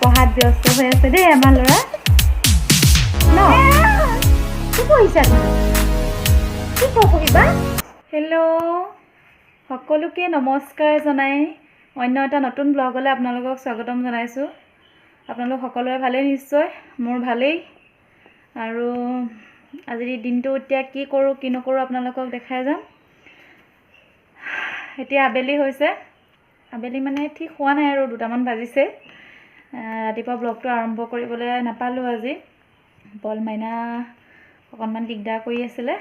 পঢ়াত ব্যস্ত হৈ আছে দেই আমাৰ ল'ৰা ন কি পঢ়িছা তুমি কি পঢ়িবা হেল্ল' সকলোকে নমস্কাৰ জনাই অন্য এটা নতুন ব্লগলৈ আপোনালোকক স্বাগতম জনাইছোঁ আপোনালোক সকলোৰে ভালেই নিশ্চয় মোৰ ভালেই আৰু আজিৰ দিনটো এতিয়া কি কৰোঁ কি নকৰোঁ আপোনালোকক দেখাই যাম এতিয়া আবেলি হৈছে আবেলি মানে ঠিক হোৱা নাই আৰু 2টামান বাজিছে ৰাতিপুৱা ব্লগটো আৰম্ভ কৰিবলৈ নাপালোঁ আজি বল মাইনা অকণমান দিগদাৰ কৰি আছিলে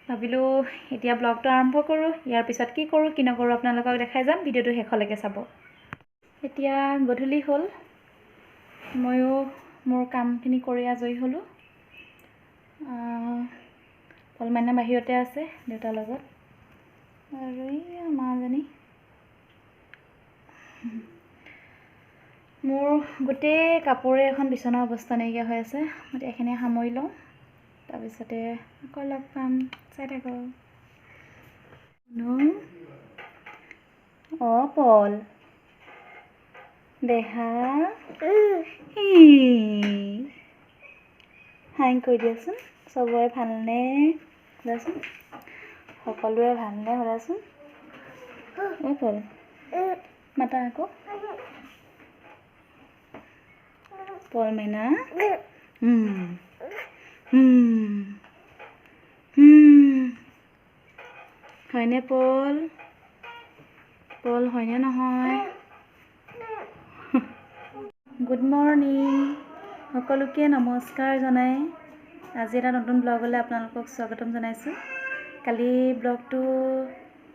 ভাবিলোঁ এতিয়া ব্লগটো আৰম্ভ কৰোঁ ইয়াৰ পিছত কি কৰোঁ কি নকৰোঁ আপোনালোকক দেখাই যাম ভিডিঅ'টো শেষলৈকে চাব এতিয়া গধূলি হ'ল ময়ো মোৰ কামখিনি কৰি আজৰি হ'লোঁ বল মাইনা বাহিৰতে আছে দেউতাৰ লগত আৰু এই মাজনী মোৰ গোটেই কাপোৰে এখন বিছনা অৱস্থা নাইকিয়া হৈ আছে মই এইখিনি সামৰি লওঁ তাৰপিছতে আকৌ লগ পাম চাই থাকোঁ অঁ পল দেহা হাই কৈ দিয়াচোন চবৰে ভালনে সোধাচোন সকলোৰে ভালনে সোধাচোন অঁ পল মাতা আকৌ পল মাইনা হয়নে পল পল হয়নে নহয় গুড মৰ্ণিং সকলোকে নমস্কাৰ জনাই আজি এটা নতুন ব্লগলৈ আপোনালোকক স্বাগতম জনাইছোঁ কালি ব্লগটো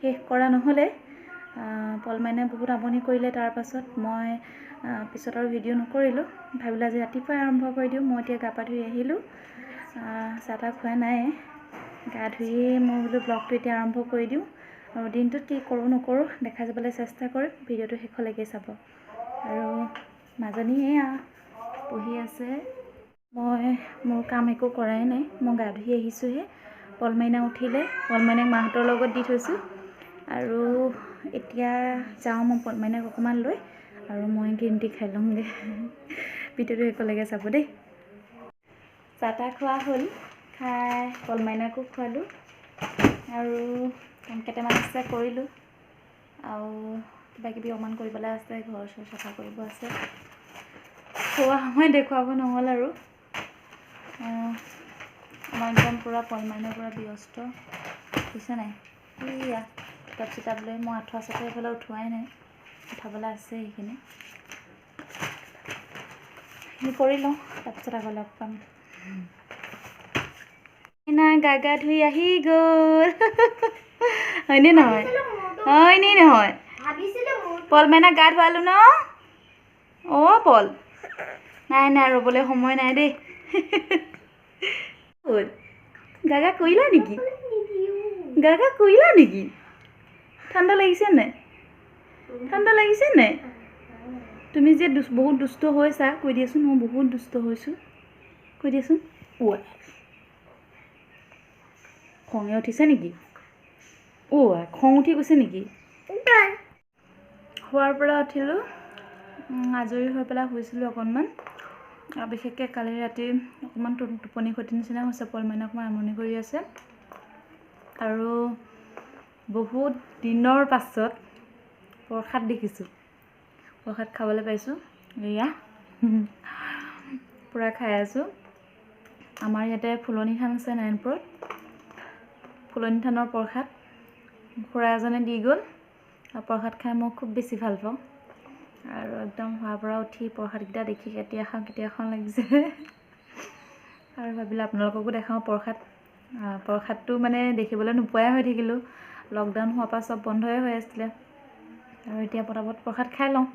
শেষ কৰা নহ'লে পল মাইনাই বহুত আমনি কৰিলে তাৰ পাছত মই পিছত আৰু ভিডিঅ' নকৰিলোঁ ভাবিলোঁ আজি ৰাতিপুৱাই আৰম্ভ কৰি দিওঁ মই এতিয়া গা পা ধুই আহিলোঁ চাহ তাহ খোৱা নাই গা ধুইয়ে মই বোলো ব্লগটো এতিয়া আৰম্ভ কৰি দিওঁ আৰু দিনটোত কি কৰোঁ নকৰোঁ দেখাই যাবলৈ চেষ্টা কৰিম ভিডিঅ'টো শেষলৈকে চাব আৰু মাজনী এয়া পঢ়ি আছে মই মোৰ কাম একো কৰাই নাই মই গা ধুই আহিছোঁহে পল মাইনা উঠিলে পল মাইনাক মাহঁতৰ লগত দি থৈছোঁ আৰু এতিয়া যাওঁ মই পল মাইনাক অকণমান লৈ আৰু মই গ্ৰীণ টি খাই ল'মগৈ ভিডিঅ'টো শেষলৈকে চাব দেই চাহ তাহ খোৱা হ'ল খাই পল মাইনাকো খোৱালোঁ আৰু কাম কেইটামান আছে কৰিলোঁ আৰু কিবাকিবি অকণমান কৰিবলৈ আছে ঘৰ চৰ চাফা কৰিব আছে খোৱা সময় দেখুৱাব নহ'ল আৰু আমাৰ একদম পূৰা পল মাইনাৰ পূৰা ব্যস্ত বুজিছে নাই এয়া কিতাপ চিতাপ লৈ মই আঁঠুৱা চাঠুৱা এইফালে উঠোৱাই নাই উঠাবলৈ আছে সেইখিনি কৰি লওঁ তাৰপিছত আকৌ লগ পাম না গা গা ধুই আহি গ'ল হয়নে নহয় হয়নে নহয় পল মাইনা গা ধুৱালোঁ ন অঁ পল নাই নাই ৰ'বলৈ সময় নাই দেই গা গা কৰিলা নেকি গা গা কৰিলা নেকি ঠাণ্ডা লাগিছে নাই ঠাণ্ডা লাগিছে নাই তুমি যে বহুত দুষ্ট হৈছা কৈ দিয়াচোন মই বহুত দুষ্ট হৈছোঁ কৈ দিয়াচোন খঙে উঠিছে নেকি খং উঠি গৈছে নেকি শোৱাৰ পৰা উঠিলোঁ আজৰি হৈ পেলাই শুইছিলোঁ অকণমান আৰু বিশেষকৈ কালি ৰাতি অকণমান টোপনি ক্ষতিৰ নিচিনা হৈছে পল মাইনাক অকণমান আমনি কৰি আছে আৰু বহুত দিনৰ পাছত প্ৰসাদ দেখিছোঁ প্ৰসাদ খাবলৈ পাইছোঁ এয়া পূৰা খাই আছোঁ আমাৰ ইয়াতে ফুলনি থান আছে নাৰায়ণপুৰত ফুলনি থানৰ প্ৰসাদ খুৰা এজনে দি গ'ল আৰু প্ৰসাদ খাই মই খুব বেছি ভাল পাওঁ আৰু একদম শোৱাৰ পৰা উঠি প্ৰসাদকেইটা দেখি কেতিয়া খাওঁ লাগিছে আৰু ভাবিলোঁ আপোনালোককো দেখাওঁ প্ৰসাদটো মানে দেখিবলৈ নোপোৱাই হৈ থাকিলোঁ লকডাউন হোৱাৰ পৰা চব বন্ধই হৈ আছিলে আৰু এতিয়া পটাপট প্ৰসাদ খাই লওঁ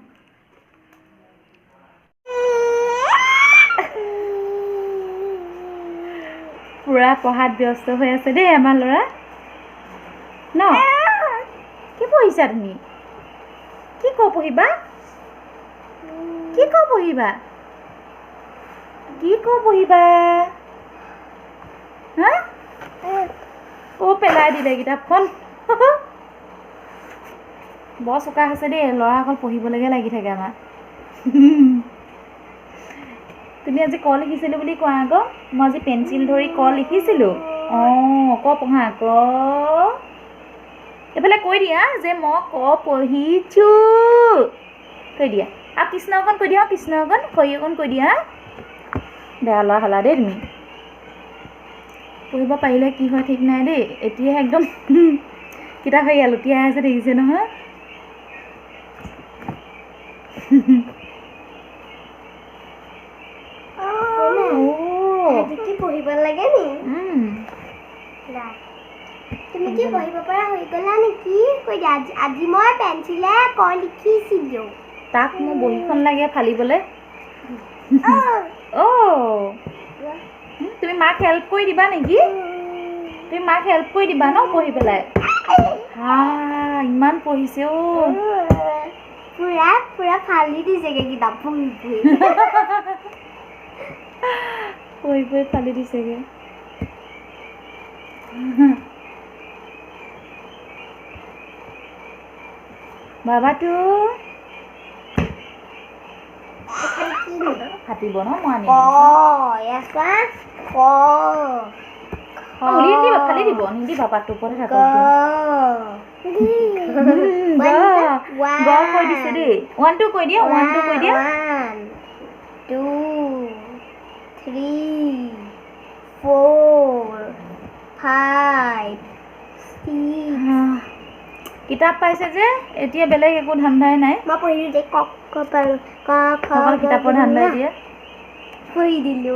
পূৰা পঢ়াত ব্যস্ত হৈ আছে দেই আমাৰ ল'ৰা ন কি পঢ়িছা তুমি কি পঢ়িবা কি পঢ়িবা কি পঢ়িবা হা পেলাই দিলে কিতাপখন বৰ চোকা হৈছে দেই ল'ৰা অকল পঢ়িবলৈকে লাগি থাকে আমাৰ তুমি আজি ক লিখিছিলোঁ বুলি কোৱা আকৌ মই আজি পেঞ্চিল ধৰি ক লিখিছিলোঁ অঁ ক পঢ়া ক এইফালে কৈ দিয়া যে মই ক পঢ়িছোঁ কৈ দিয়া আৰু কৃষ্ণ অকণ কৈ দিয়া কৃষ্ণ অকণ খৰি অকণ কৈ দিয়া বেয়া ল'ৰা হ'লা দেই তুমি পঢ়িব পাৰিলে কি হয় ঠিক নাই দেই এতিয়াহে একদম কিতাপ হেৰি আলুতিয়াই আছে দেখিছে নহয় কি পঢ়িব লাগে নি তুমি কি পঢ়িব পৰা হৈ গলা নেকি কৈ দিয়া আজি মই পেঞ্চিলে ক লিখিছিলোঁ তাক মোৰ বহীখন লাগে ফালিবলৈ তুমি মাক হেল্প কৰি দিবা নেকি তুমি মাক হেল্প কৰি দিবা ন পঢ়ি পেলাই ইমান পঢ়িছে পুৰা পুৰা ফালি দিছেগে কিতাপ পঢ়ি পঢ়ি ফালি দিছেগে বাবাটো ফাটিব ন মই আনি ফালি দিব নিদিবা পাতটো ওপৰতে থাকক কৈ দিছে দেই 1 2 কৈ দিয়া 1 2 কৈ দিয়া 1 2 3 4 5 6 কিতাপ পাইছে যে এতিয়া বেলেগ একো ধান্দাই নাই মই পঢ়ি দে ক পাৰো ক খ কিতাপৰ ধান্দাই দিয়ে পঢ়ি দিলো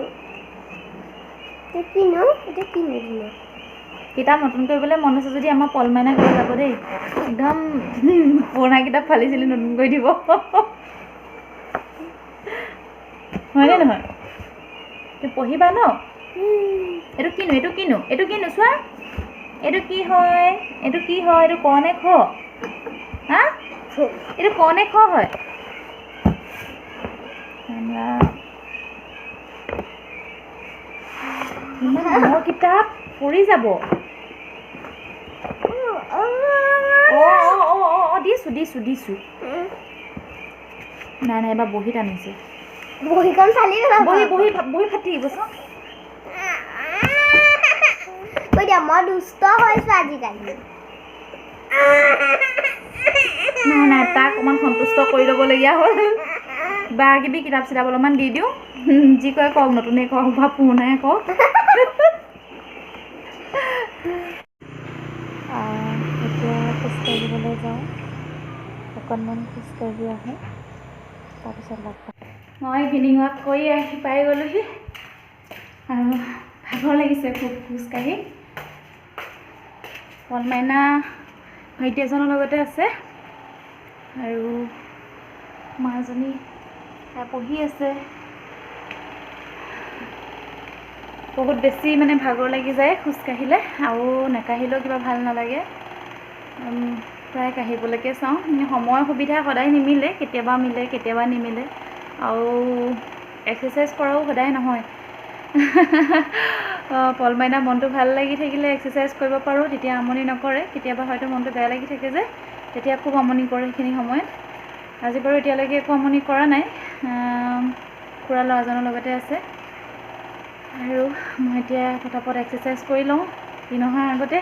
কিনো কিতাপ নতুন কৰিবলৈ মন আছে যদি আমাৰ পলমাইনা কৰি যাব দেই একদম পুৰণা কিতাপ ফালিছিলোঁ নতুন কৰি দিব হয়নে নহয় তুমি পঢ়িবা ন এইটো কিনো চোৱা এইটো কি হয় এইটো কনে খ হা এইটো কনে খ হয় ইমান ডাঙৰ কিতাপ পৰি যাব দিছো নাই এবাৰ বহীত আনিছে বহীখন ফালি বহি ফাটি গৈছে কৈ দিয়া মই দুষ্ট হৈছো আজিকালি নাই তাক অকণমান সন্তুষ্ট কৰি ল'বলগীয়া হ'ল বা কিবি কিতাপ চিতাপ অলপমান দি দিওঁ যি কয় কওক নতুনে কওক বা পুৰণাই কওক এতিয়া খোজকাঢ়িবলৈ যাওঁ অকণমান খোজকাঢ়ি আহোঁ তাৰপিছত লগ পাম মই ইভিনিং ৱাক কৰি আহি পাই গ'লোহি আৰু ভাগৰ লাগিছে খুব খোজকাঢ়ি পলমাইনা ভাইটি এজনৰ লগতে আছে আৰু মাজনী পঢ়ি আছে বহুত বেছি মানে ভাগৰ লাগি যায় খোজকাঢ়িলে আৰু নাকাঢ়িলেও কিবা ভাল নালাগে প্ৰায় কাঢ়িবলৈকে চাওঁ সময় সুবিধা সদায় নিমিলে কেতিয়াবা মিলে কেতিয়াবা নিমিলে আৰু এক্সাৰচাইজ কৰাও সদায় নহয় পলমাইনা মনটো ভাল লাগি থাকিলে এক্সাৰচাইজ কৰিব পাৰোঁ তেতিয়া আমনি নকৰে কেতিয়াবা হয়তো মনটো বেয়া লাগি থাকে যে তেতিয়া খুব আমনি কৰে সেইখিনি সময়ত আজি বাৰু এতিয়ালৈকে একো আমনি কৰা নাই খুৰা ল'ৰাজনৰ লগতে আছে আৰু মই এতিয়া পটাপট এক্সাৰচাইজ কৰি লওঁ দিন অহাৰ আগতে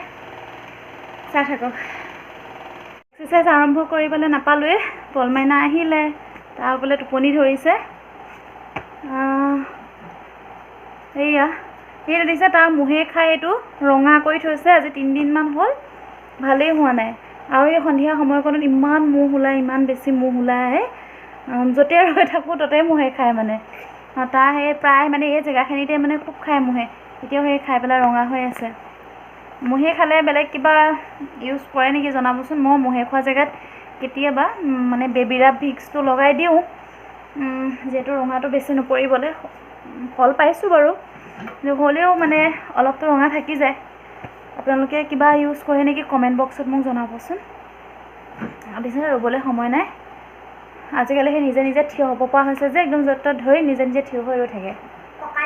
চাই থাকক এক্সাৰচাইজ আৰম্ভ কৰিবলৈ নাপালোৱে পলমাইনা আহিলে তাৰ বোলে টোপনি ধৰিছে এইয়া সেইটো দিছে তাৰ মুহে খাই এইটো ৰঙা কৰি থৈছে আজি 3 দিনমান হ'ল ভালেই হোৱা নাই আৰু এই সন্ধিয়া সময়কণত ইমান মুহ ওলায় ইমান বেছি মুহ ওলাই আহে য'তে ৰৈ থাকোঁ ত'তে মুহে খায় মানে তাৰ সেই প্ৰায় মানে এই জেগাখিনিতে মানে খুব খায় মুহে এতিয়াও সেই খাই পেলাই ৰঙা হৈ আছে মুহে খালে বেলেগ কিবা ইউজ কৰে নেকি জনাবচোন মই মুহে খোৱা জেগাত কেতিয়াবা মানে বেবিৰাব ভিক্সটো লগাই দিওঁ যিহেতু ৰঙাটো বেছি নপৰিবলৈ ফল পাইছোঁ বাৰু হ'লেও মানে অলপতো ৰঙা থাকি যায় আপোনালোকে কিবা ইউজ কৰে নেকি কমেণ্ট বক্সত মোক জনাবচোন পিছে ৰ'বলৈ সময় নাই আজিকালি সেই নিজে নিজে থিয় হ'ব পৰা হৈছে যে একদম য'ত ত'ত ধৰি নিজে নিজে থিয় হৈ ৰৈ থাকে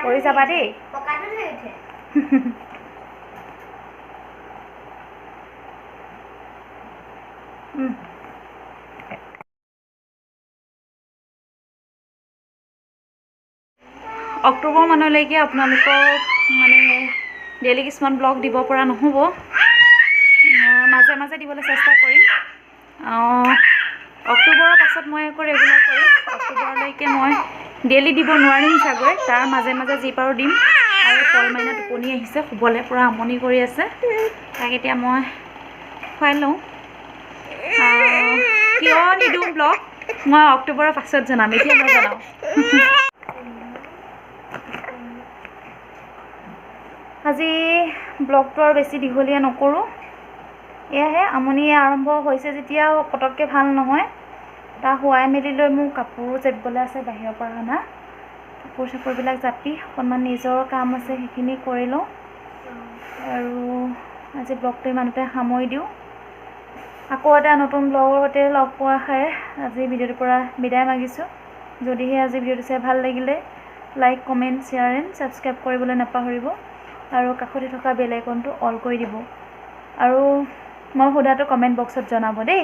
কৰি যাবা দেই অক্টোবৰ মানলৈকে আপোনালোকক মানে ডেইলি কিছুমান ব্লগ দিব পৰা নহ'ব, মাজে মাজে দিবলৈ চেষ্টা কৰিম। অক্টোবৰৰ পাছত মই আকৌ ৰেগুলাৰ কৰিম। অক্টোবৰলৈকে মই ডেইলি দিব নোৱাৰিম চাগৈ, তাৰ মাজে মাজে যি পাৰোঁ দিম। আৰু কলমাইনা টোপনি আহিছে, শুবলৈ পূৰা আমনি কৰি আছে, তাক এতিয়া মই খুৱাই লওঁ। কিয় নিদিওঁ ব্লগ মই অক্টোবৰৰ পাছত জনাম, এতিয়া নজনাওঁ। আজি ব্লগটো আৰু বেছি দীঘলীয়া নকৰোঁ, এয়াহে আমনি আৰম্ভ হৈছে যেতিয়া পটককৈ ভাল নহয়। তাক শুৱাই মেলি লৈ মোৰ কাপোৰো জাপিবলৈ আছে, বাহিৰৰ পৰা অনা কাপোৰ চাপোৰবিলাক জাপি অকণমান নিজৰ কাম আছে সেইখিনি কৰি লওঁ। আৰু আজি ব্লগটো ইমানতে সামৰি দিওঁ। আকৌ এটা নতুন ব্লগৰ সৈতে লগ পোৱা আশাৰে আজি ভিডিঅ'টোৰ পৰা বিদায় মাগিছোঁ। যদিহে আজি ভিডিঅ'টো চাই ভাল লাগিলে like, comment, share and subscribe কৰিবলৈ নাপাহৰিব। আৰু কাষতে থকা বেল আইকনটো অল কৰি দিব। আৰু মই সোধাটো কমেণ্ট বক্সত জনাব দেই।